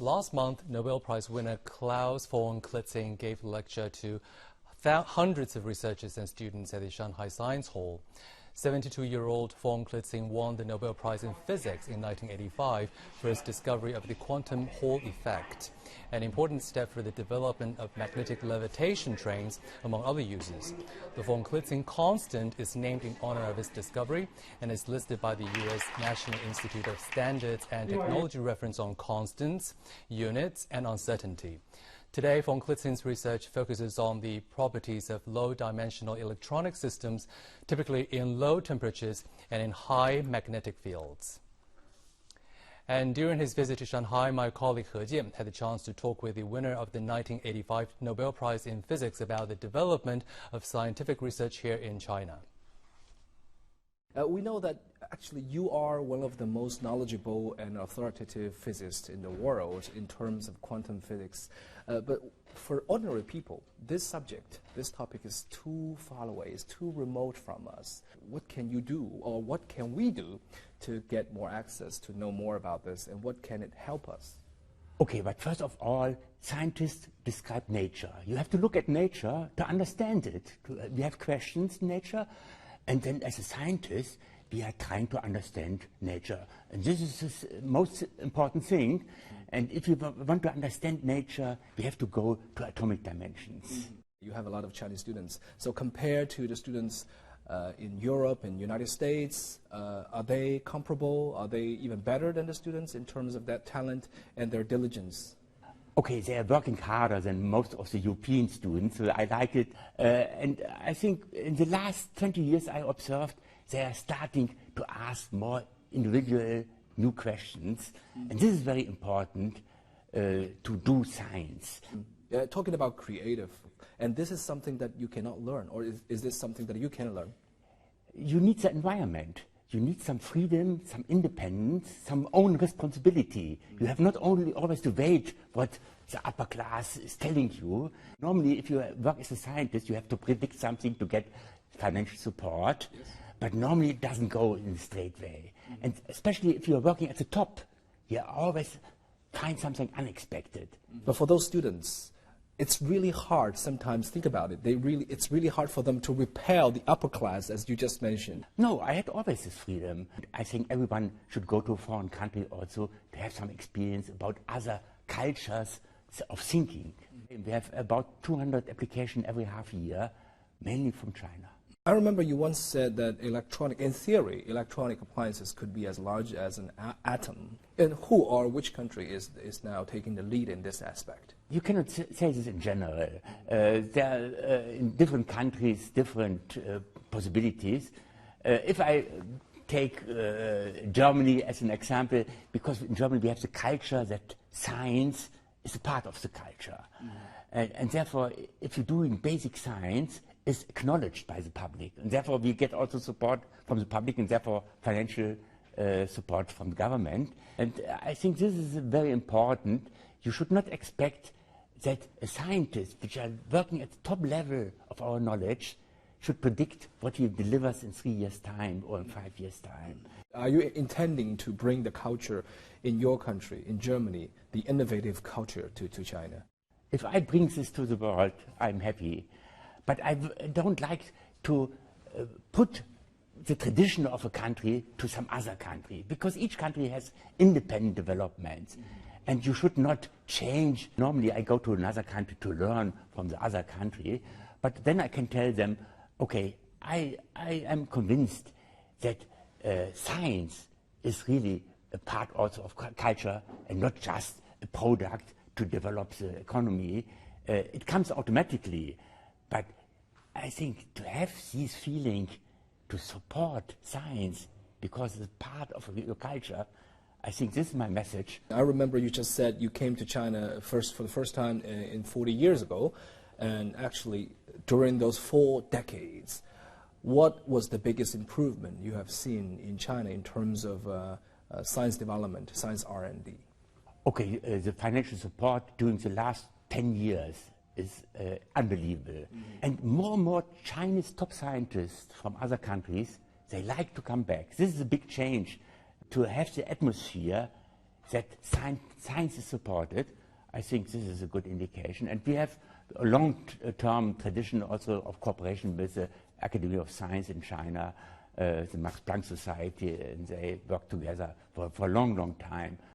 Last month, Nobel Prize winner Klaus von Klitzing gave a lecture to hundreds of researchers and students at the Shanghai Science Hall. 72-year-old von Klitzing won the Nobel Prize in Physics in 1985 for his discovery of the quantum Hall effect, an important step for the development of magnetic levitation trains, among other uses. The von Klitzing constant is named in honor of his discovery and is listed by the U.S. National Institute of Standards and Technology reference on constants, units, and uncertainty. Today, von Klitzing's research focuses on the properties of low-dimensional electronic systems, typically in low temperatures and in high magnetic fields. And during his visit to Shanghai, my colleague He Jian had the chance to talk with the winner of the 1985 Nobel Prize in Physics about the development of scientific research here in China. We know that actually you are one of the most knowledgeable and authoritative physicists in the world in terms of quantum physics. But for ordinary people, this subject, this topic is too far away, it's too remote from us. What can you do, or what can we do to get more access, to know more about this, and what can it help us? Okay, but first of all, scientists describe nature. You have to look at nature to understand it. We have questions in nature. And then as a scientist, we are trying to understand nature. And this is the most important thing. And if you want to understand nature, we have to go to atomic dimensions. You have a lot of Chinese students. So compared to the students in Europe and United States, are they comparable? Are they even better than the students in terms of that talent and their diligence? Okay, they are working harder than most of the European students, so I like it. And I think in the last 20 years I observed they are starting to ask more individual new questions. And this is very important to do science. Talking about creative, and this is something that you cannot learn, or is this something that you can learn? You need the environment. You need some freedom, some independence, some own responsibility. You have not only always to wait what the upper class is telling you. Normally, if you work as a scientist, you have to predict something to get financial support. Yes. But normally it doesn't go in a straight way. And especially if you're working at the top, you always find something unexpected. But for those students, it's really hard sometimes, think about it, it's really hard for them to repel the upper class, as you just mentioned. No, I had always this freedom. I think everyone should go to a foreign country also to have some experience about other cultures of thinking. We have about 200 applications every half year, mainly from China. I remember you once said that in theory, electronic appliances could be as large as an atom. And who or which country is now taking the lead in this aspect? You cannot say this in general. There are in different countries different possibilities. If I take Germany as an example, because in Germany we have the culture that science is a part of the culture. And therefore, if you're doing basic science, is acknowledged by the public. And therefore, we get also support from the public and therefore financial support from the government. And I think this is very important. You should not expect that a scientist, which are working at the top level of our knowledge, should predict what he delivers in 3 years' time or in 5 years' time. Are you intending to bring the culture in your country, in Germany, the innovative culture to China? If I bring this to the world, I'm happy. But I don't like to put the tradition of a country to some other country, because each country has independent developments. And you should not change. Normally I go to another country to learn from the other country, but then I can tell them, okay, I am convinced that science is really a part also of culture and not just a product to develop the economy. It comes automatically, but I think to have this feeling to support science because it's part of your culture, I think this is my message. I remember you just said you came to China for the first time in 40 years ago, and actually during those 4 decades, what was the biggest improvement you have seen in China in terms of science development, science R&D? Okay, the financial support during the last 10 years is unbelievable. And more Chinese top scientists from other countries, they like to come back. This is a big change, to have the atmosphere that science is supported, I think this is a good indication. And we have a long-term tradition also of cooperation with the Academy of Science in China, the Max Planck Society, and they work together for a long, long time.